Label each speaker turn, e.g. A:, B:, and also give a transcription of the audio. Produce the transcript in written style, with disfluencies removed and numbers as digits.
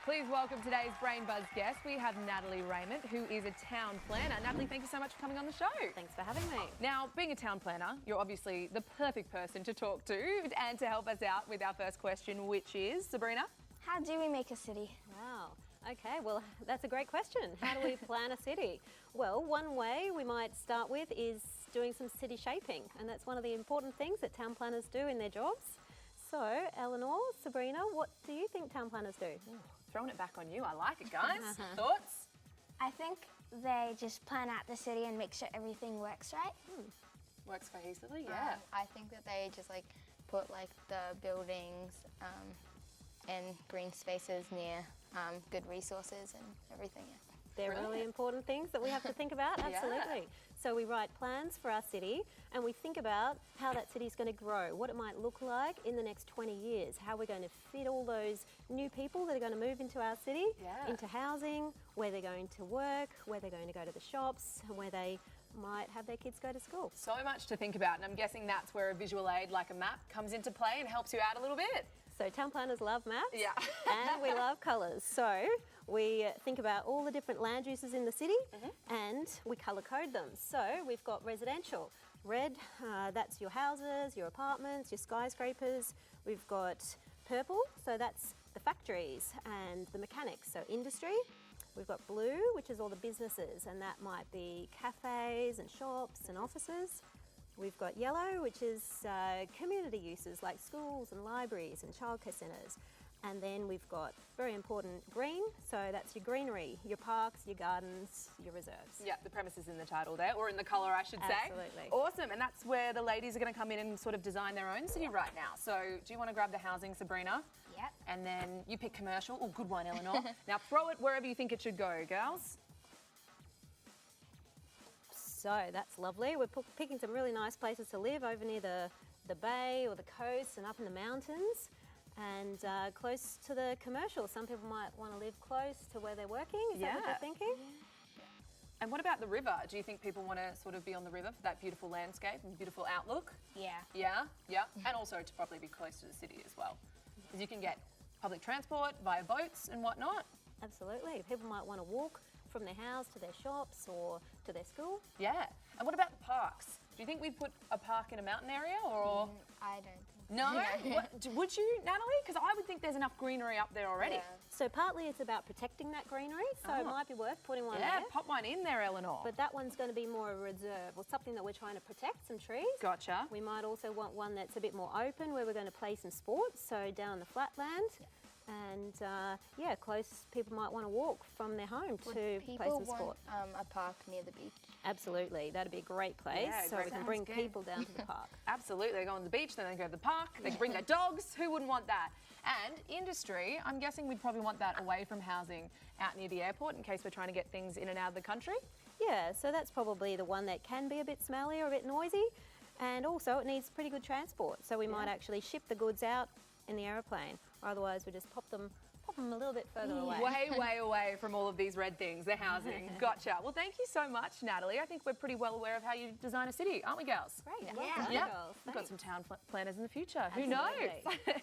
A: Please welcome today's BrainBuzz guest. We have Natalie Rayment, who is a town planner. Natalie, thank you so much for coming on the show.
B: Thanks for having me.
A: Now, being a town planner, you're obviously the perfect person to talk to and to help us out with our first question, which is, Sabrina?
C: How do we make a city?
B: Wow. Okay, well, that's a great question. How do we plan a city? Well, one way we might start with is doing some city shaping, and that's one of the important things that town planners do in their jobs. So, Eleanor, Sabrina, what do you think town planners do?
A: Ooh, throwing it back on you. I like it, guys. Thoughts?
C: I think they just plan out the city and make sure everything works right.
A: Works cohesively, yeah.
D: I think that they just put the buildings and green spaces near good resources and everything. Yeah.
B: They're really important things that we have to think about, absolutely.
A: Yeah.
B: So we write plans for our city and we think about how that city is going to grow, what it might look like in the next 20 years, how we're going to fit all those new people that are going to move into our city, into housing, where they're going to work, where they're going to go to the shops, and where they might have their kids go to school.
A: So much to think about, and I'm guessing that's where a visual aid like a map comes into play and helps you out a little bit.
B: So town planners love maps,
A: Yeah.
B: and we love colours. So we think about all the different land uses in the city and we colour code them. So we've got residential. Red, that's your houses, your apartments, your skyscrapers. We've got purple, so that's the factories and the mechanics, so industry. We've got blue, which is all the businesses, and that might be cafes and shops and offices. We've got yellow, which is community uses like schools and libraries and childcare centres. And then we've got, very important, green, so that's your greenery, your parks, your gardens, your reserves.
A: Yeah, the premise is in the title there, or in the colour, I should say.
B: Absolutely.
A: Awesome, and that's where the ladies are going to come in and sort of design their own city right now. So do you want to grab the housing, Sabrina?
D: Yep.
A: And then you pick commercial. Oh, good one, Eleanor. Now throw it wherever you think it should go, girls.
B: So that's lovely. We're picking some really nice places to live over near the bay or the coast and up in the mountains and close to the commercial. Some people might want to live close to where they're working. Is that what you're thinking?
A: And what about the river? Do you think people want to sort of be on the river for that beautiful landscape and beautiful outlook?
D: Yeah.
A: Yeah, yeah. And also to probably be close to the city as well. Because you can get public transport via boats and whatnot.
B: Absolutely. People might want to walk from their house to their shops or to their school.
A: Yeah. And what about the parks? Do you think we'd put a park in a mountain area or?
D: I don't think
A: No? Would you, Natalie? Because I would think there's enough greenery up there already.
D: Yeah.
B: So partly it's about protecting that greenery, so it might be worth putting one
A: Yeah,
B: there.
A: pop one in there, Eleanor.
B: But that one's going to be more a reserve or something that we're trying to protect, some trees.
A: Gotcha.
B: We might also want one that's a bit more open where we're going to play some sports, so down on the flatland. And close, people might want to walk from their home to play some sport.
D: a park near the beach?
B: Absolutely, that'd be a great place.
A: Yeah,
B: so
A: great.
B: we can
A: Sounds
B: bring
A: good.
B: people down to the park.
A: Absolutely. They go on the beach, then they go to the park, they can bring their dogs. Who wouldn't want that? And industry, I'm guessing we'd probably want that away from housing out near the airport in case we're trying to get things in and out of the country.
B: Yeah, so that's probably the one that can be a bit smelly or a bit noisy. And also it needs pretty good transport. So we might actually ship the goods out in the aeroplane, or otherwise we just pop them a little bit further away.
A: Way away from all of these red things, the housing. Gotcha. Well, thank you so much, Natalie. I think we're pretty well aware of how you design a city, aren't we, girls?
B: Great.
A: Yeah.
B: Girls,
A: We've got some town planners in the future.
B: Absolutely.
A: Who knows?